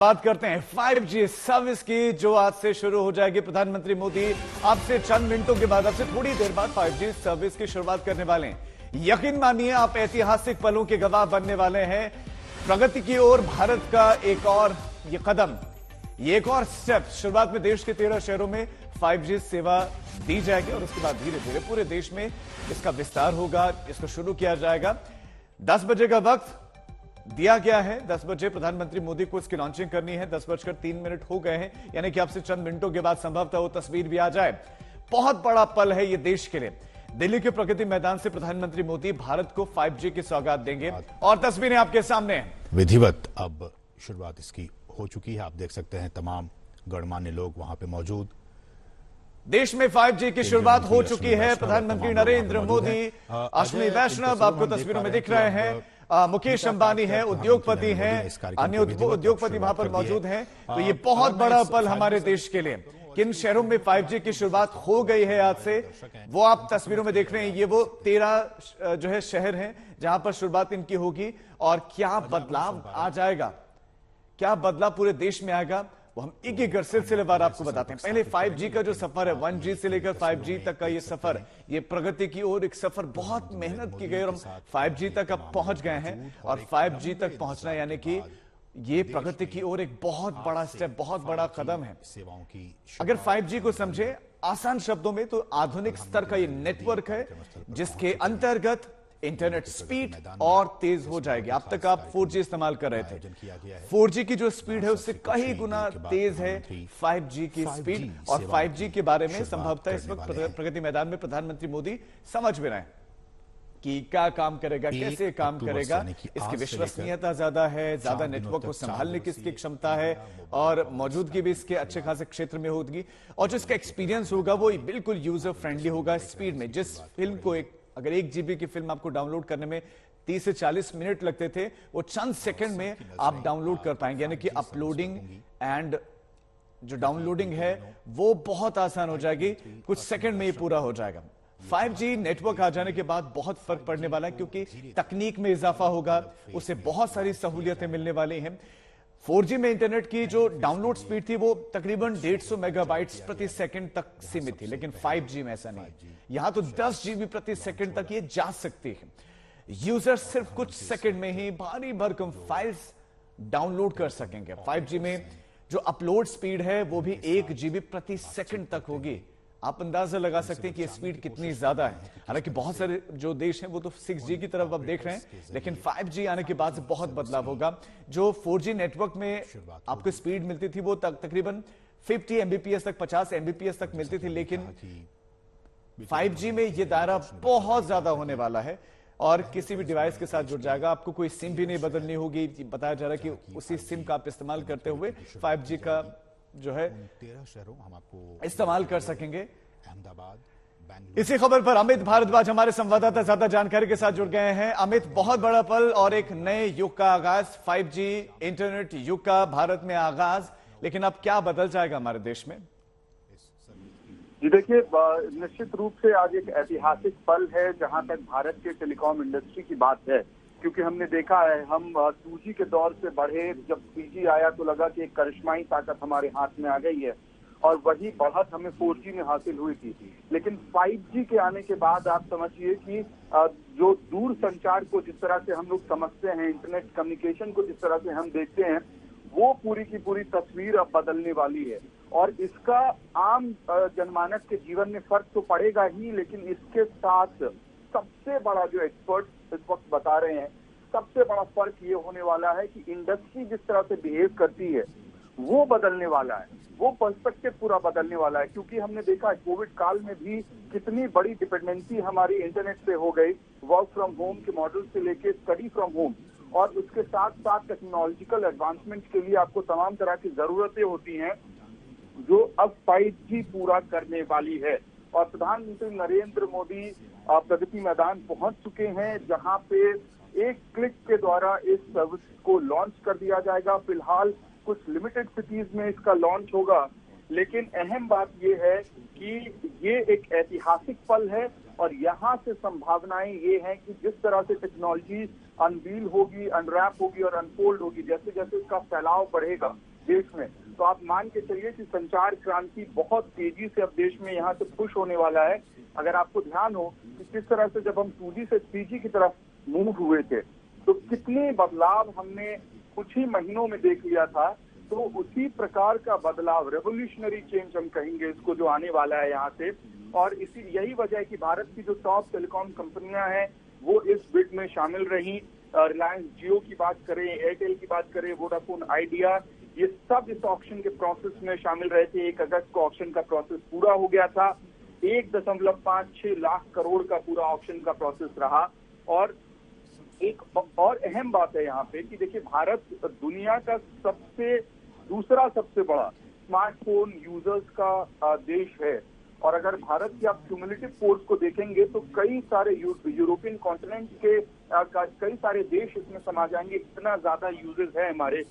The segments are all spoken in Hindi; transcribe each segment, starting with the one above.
बात करते हैं 5G सर्विस की, जो आज से शुरू हो जाएगी। प्रधानमंत्री मोदी अब से चंद मिनटों के बाद, अब से थोड़ी देर बाद 5G सर्विस की शुरुआत करने वाले हैं। यकीन मानिए, आप ऐतिहासिक पलों के गवाह बनने वाले हैं। प्रगति की ओर भारत का एक और ये कदम, ये एक और स्टेप। शुरुआत में देश के 13 शहरों में 5G सेवा दी जाएगी और उसके बाद धीरे धीरे पूरे देश में इसका विस्तार होगा, इसको शुरू किया जाएगा। 10 बजे का वक्त दिया गया है। 10 बजे प्रधानमंत्री मोदी को इसकी लॉन्चिंग करनी है। 10:03 हो गए हैं, यानी कि आपसे चंद मिनटों के बाद संभवतः वो तस्वीर भी आ जाए। बहुत बड़ा पल है ये देश के लिए। दिल्ली के प्रगति मैदान से प्रधानमंत्री मोदी भारत को 5G की सौगात देंगे और तस्वीरें आपके सामने हैं। विधिवत अब शुरुआत इसकी हो चुकी है। आप देख सकते हैं तमाम गणमान्य लोग वहां पे मौजूद। देश में 5G की शुरुआत हो चुकी है। प्रधानमंत्री नरेंद्र मोदी, अश्विनी वैष्णव आपको तस्वीरों में दिख रहे हैं। मुकेश अंबानी हैं, उद्योगपति हैं, अन्य उद्योगपति वहां पर मौजूद हैं। तो ये बहुत बड़ा पल हमारे देश के लिए। किन शहरों में 5G की शुरुआत हो गई है आज से, वो आप तस्वीरों में देख रहे हैं। ये वो 13 जो है शहर हैं जहां पर शुरुआत इनकी होगी। और क्या बदलाव आ जाएगा, क्या बदलाव पूरे देश में आएगा, वो हम एक एक सिलसिलेवार आपको बताते हैं। पहले 5G का जो सफर है, 1G से लेकर 5G तक का ये सफर, ये प्रगति की ओर एक सफर, बहुत मेहनत की गई और हम 5G तक अब पहुंच गए हैं। और 5G तक पहुंचना यानी कि ये प्रगति की ओर एक बहुत बड़ा स्टेप, बहुत बड़ा कदम है। अगर 5G को समझे आसान शब्दों में, तो आधुनिक स्तर का ये नेटवर्क है जिसके अंतर्गत इंटरनेट स्पीड और तेज हो जाएगी। अब तक आप 4G इस्तेमाल कर रहे थे, 4G की जो स्पीड है उससे कई गुना तेज है 5G की स्पीड। और 5G के बारे में संभवतः इस वक्त प्रगति मैदान में प्रधानमंत्री मोदी समझ भी रहे हैं कि क्या काम करेगा, कैसे काम करेगा। इसकी विश्वसनीयता ज्यादा है, ज्यादा नेटवर्क को संभालने की इसकी क्षमता है और मौजूदगी भी इसके अच्छे खासे क्षेत्र में होगी। और जो इसका एक्सपीरियंस होगा वो बिल्कुल यूजर फ्रेंडली होगा। स्पीड में, जिस फिल्म को अगर 1 GB की फिल्म आपको डाउनलोड करने में 30 से 40 मिनट लगते थे, वो चंद सेकंड में आप डाउनलोड कर पाएंगे। यानी कि अपलोडिंग एंड जो डाउनलोडिंग है वो बहुत आसान हो जाएगी, कुछ सेकंड में ये पूरा हो जाएगा। 5G नेटवर्क आ जाने के बाद बहुत फर्क पड़ने वाला है, क्योंकि तकनीक में इजाफा होगा, उससे बहुत सारी सहूलियतें मिलने वाली हैं। 4G में इंटरनेट की जो डाउनलोड स्पीड थी वो तकरीबन 150 मेगाबाइट्स प्रति सेकंड तक सीमित थी, लेकिन 5G में ऐसा नहीं। यहां तो 10 GB प्रति सेकंड तक ये जा सकती है। यूजर सिर्फ कुछ सेकंड में ही भारी भरकम फाइल्स डाउनलोड कर सकेंगे। 5G में जो अपलोड स्पीड है वो भी 1 GB प्रति सेकंड तक होगी। आप अंदाजा लगा सकते हैं कि स्पीड कितनी ज्यादा है। हालांकि बहुत सारे जो देश हैं वो तो 6G की तरफ अब देख रहे हैं, लेकिन 5G आने के बाद से बहुत बदलाव होगा। जो 4G नेटवर्क में आपको स्पीड मिलती थी वो तकरीबन 50 Mbps तक, 50 Mbps तक मिलती थी, लेकिन 5G में ये दायरा बहुत ज्यादा होने वाला है और किसी भी डिवाइस के साथ जुड़ जाएगा। आपको कोई सिम भी नहीं बदलनी होगी। बताया जा रहा है कि उसी सिम का आप इस्तेमाल करते हुए 5G का जो है 13 शहरों हम आपको इस्तेमाल कर सकेंगे। अहमदाबाद, इसी खबर पर अमित भारद्वाज हमारे संवाददाता ज्यादा जानकारी के साथ जुड़ गए हैं। अमित, बहुत बड़ा पल और एक नए युग का आगाज, 5G इंटरनेट युग का भारत में आगाज, लेकिन अब क्या बदल जाएगा हमारे देश में? जी देखिए, निश्चित रूप से आज एक ऐतिहासिक पल है जहां तक भारत के टेलीकॉम इंडस्ट्री की बात है, क्योंकि हमने देखा है, हम 2G के दौर से बढ़े, जब 3G आया तो लगा कि एक करिश्माई ताकत हमारे हाथ में आ गई है और वही बढ़त हमें 4G में हासिल हुई थी। लेकिन 5G के आने के बाद आप समझिए कि जो दूर संचार को जिस तरह से हम लोग समझते हैं, इंटरनेट कम्युनिकेशन को जिस तरह से हम देखते हैं, वो पूरी की पूरी तस्वीर अब बदलने वाली है। और इसका आम जनमानस के जीवन में फर्क तो पड़ेगा ही, लेकिन इसके साथ सबसे बड़ा जो एक्सपर्ट इस वक्त बता रहे हैं, सबसे बड़ा फर्क ये होने वाला है कि इंडस्ट्री जिस तरह से बिहेव करती है वो बदलने वाला है, वो पर्सपेक्टिव पूरा बदलने वाला है। क्योंकि हमने देखा कोविड काल में भी कितनी बड़ी डिपेंडेंसी हमारी इंटरनेट पे हो गई, वर्क फ्रॉम होम के मॉडल से लेके स्टडी फ्रॉम होम, और उसके साथ साथ टेक्नोलॉजिकल एडवांसमेंट के लिए आपको तमाम तरह की जरूरतें होती हैं जो अब 5G पूरा करने वाली है। और प्रधानमंत्री नरेंद्र मोदी प्रगति मैदान पहुंच चुके हैं, जहां पे एक क्लिक के द्वारा इस सर्विस को लॉन्च कर दिया जाएगा। फिलहाल कुछ लिमिटेड सिटीज में इसका लॉन्च होगा, लेकिन अहम बात यह है कि ये एक ऐतिहासिक पल है और यहाँ से संभावनाएं ये हैं कि जिस तरह से टेक्नोलॉजी अनवील होगी, अनरैप होगी और अनफोल्ड होगी, जैसे जैसे इसका फैलाव बढ़ेगा, देश में, तो आप मान के चलिए कि संचार क्रांति बहुत तेजी से अब देश में यहाँ से पुश होने वाला है। अगर आपको ध्यान हो कि किस तरह से जब हम 2G से 3G की तरफ मूव हुए थे तो कितने बदलाव हमने कुछ ही महीनों में देख लिया था, तो उसी प्रकार का बदलाव, रेवोल्यूशनरी चेंज हम कहेंगे इसको, जो आने वाला है यहाँ से। और इसी यही वजह है कि भारत की जो टॉप टेलीकॉम कंपनियां हैं वो इस बिड में शामिल रही। रिलायंस जियो की बात करें, एयरटेल की बात करें, वोडाफोन आइडिया, ये सब इस ऑक्शन के प्रोसेस में शामिल रहे थे। 1 अगस्त को ऑक्शन का प्रोसेस पूरा हो गया था। 1.56 लाख करोड़ का पूरा ऑक्शन का प्रोसेस रहा। और एक और अहम बात है यहाँ पे कि देखिए, भारत दुनिया का दूसरा सबसे बड़ा स्मार्टफोन यूजर्स का देश है। और अगर भारत की आप क्यूमुलेटिव फोर्स को देखेंगे तो कई सारे यूरोपियन कॉन्टिनेंट के कई सारे देश इसमें समा जाएंगे, इतना ज्यादा यूजर्स है हमारे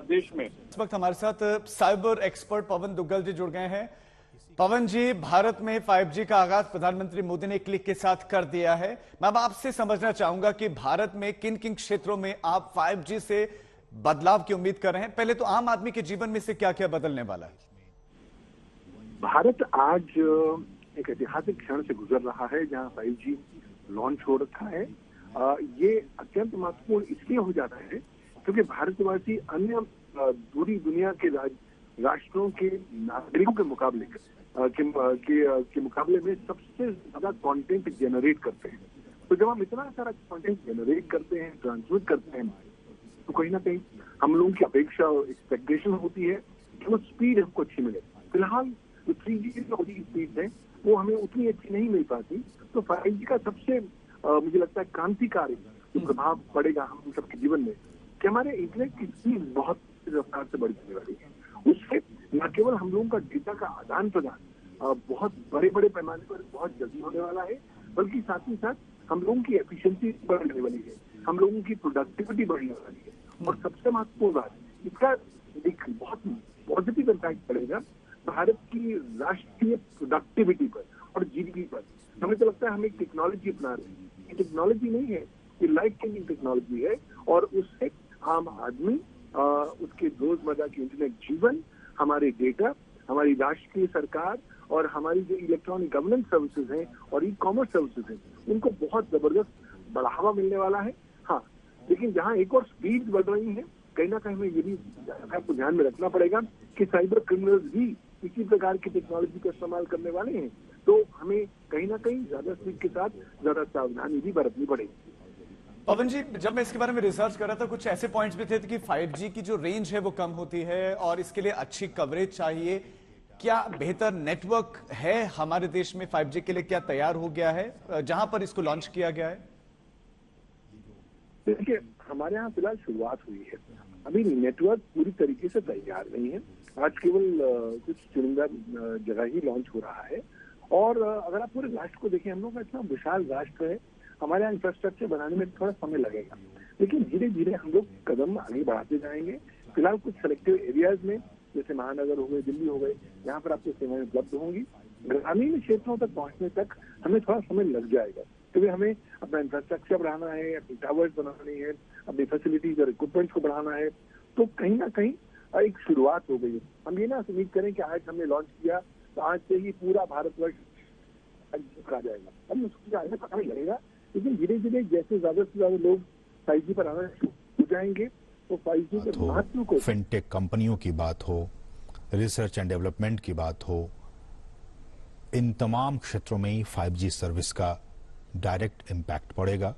देश में। इस वक्त हमारे साथ साइबर एक्सपर्ट पवन दुग्गल जी जुड़ गए हैं। पवन जी, भारत में 5G का आगाज प्रधानमंत्री मोदी ने क्लिक के साथ कर दिया है। मैं अब आपसे समझना चाहूंगा कि भारत में किन किन क्षेत्रों में आप 5G से बदलाव की उम्मीद कर रहे हैं। पहले तो आम आदमी के जीवन में से क्या क्या बदलने वाला है? भारत आज एक ऐतिहासिक क्षण से गुजर रहा है जहां 5G लॉन्च हो रखा है। ये अत्यंत महत्वपूर्ण इसलिए हो जाता है क्योंकि भारतवासी अन्य पूरी दुनिया के राष्ट्रों के नागरिकों के मुकाबले के मुकाबले में सबसे ज्यादा कंटेंट जनरेट करते हैं। तो जब हम इतना सारा कंटेंट जनरेट करते हैं, ट्रांसमिट करते हैं, तो कहीं ना कहीं हम लोगों की अपेक्षा और एक्सपेक्टेशन होती है कि वो स्पीड हमको अच्छी मिले। फिलहाल जो 3G की स्पीड है वो हमें उतनी अच्छी नहीं मिल पाती। तो 5G का सबसे मुझे लगता है क्रांतिकारी जो प्रभाव पड़ेगा हम सबके जीवन में कि हमारे इंटरनेट की स्पीड बहुत रफ्तार से बढ़ जाने वाली है। उससे न केवल हम लोगों का डेटा का आदान प्रदान बहुत बड़े बड़े पैमाने पर बहुत जल्दी होने वाला है, बल्कि साथ ही साथ हम लोगों की एफिशिएंसी बढ़ने वाली है, हम लोगों की प्रोडक्टिविटी बढ़ने वाली है। और सबसे महत्वपूर्ण बात, इसका एक बहुत पॉजिटिव इम्पैक्ट पड़ेगा भारत की राष्ट्रीय प्रोडक्टिविटी पर और जीडीपी पर। हमें तो लगता है हम एक टेक्नोलॉजी अपना रहे हैं। ये टेक्नोलॉजी नहीं है, ये लाइफ चेंजिंग टेक्नोलॉजी है। और उससे आम आदमी उसके रोजमर्रा की इंटरनेट जीवन, हमारे डेटा, हमारी राष्ट्रीय सरकार और हमारी जो इलेक्ट्रॉनिक गवर्नेंस सर्विसेज हैं और ई-कॉमर्स सर्विसेज हैं, उनको बहुत जबरदस्त बढ़ावा मिलने वाला है। हाँ, लेकिन जहाँ एक और स्पीड बढ़ रही है, कहीं ना कहीं हमें ये भी आपको ध्यान में रखना पड़ेगा कि साइबर क्रिमिनल्स भी इसी प्रकार की टेक्नोलॉजी का इस्तेमाल करने वाले हैं। तो हमें कहीं ना कहीं ज्यादा स्पीड के साथ ज्यादा सावधानी भी बरतनी पड़ेगी। पवन जी, जब मैं इसके बारे में रिसर्च कर रहा था, कुछ ऐसे पॉइंट्स भी थे कि 5G की जो रेंज है वो कम होती है और इसके लिए अच्छी कवरेज चाहिए। क्या बेहतर नेटवर्क है हमारे देश में 5G के लिए? क्या तैयार हो गया है जहां पर इसको लॉन्च किया गया है? देखिए, हमारे यहाँ फिलहाल शुरुआत हुई है, अभी नेटवर्क पूरी तरीके से तैयार नहीं है। आज केवल कुछ चुनिंदा जगह ही लॉन्च हो रहा है। और अगर आप पूरे राष्ट्र को देखें, हम लोग का इतना विशाल राष्ट्र है, हमारे यहाँ इंफ्रास्ट्रक्चर बनाने में थोड़ा समय लगेगा, लेकिन धीरे धीरे हम लोग कदम आगे बढ़ाते जाएंगे। फिलहाल कुछ सेलेक्टिव एरियाज में, जैसे महानगर हो गए, दिल्ली हो गए, यहाँ पर आपको सेवाएं उपलब्ध होंगी। ग्रामीण क्षेत्रों तक पहुंचने तक हमें थोड़ा समय लग जाएगा, क्योंकि हमें अपना इंफ्रास्ट्रक्चर बढ़ाना है, अपनी टावर्स बनानी है, अपनी फैसिलिटीज और इक्विपमेंट्स को बढ़ाना है। तो कहीं ना कहीं एक शुरुआत हो गई है। हम ये ना उम्मीद करें कि आज हमने लॉन्च किया तो आज से ही पूरा भारतवर्ष आ जाएगा, अभी उसको आगे पता नहीं लगेगा। लेकिन धीरे धीरे जैसे ज्यादा से ज्यादा लोग 5G पर आना शुरू हो जाएंगे तो 5G के महत्व को, फिनटेक कंपनियों की बात हो, रिसर्च एंड डेवलपमेंट की बात हो, इन तमाम क्षेत्रों में ही 5G सर्विस का डायरेक्ट इम्पैक्ट पड़ेगा।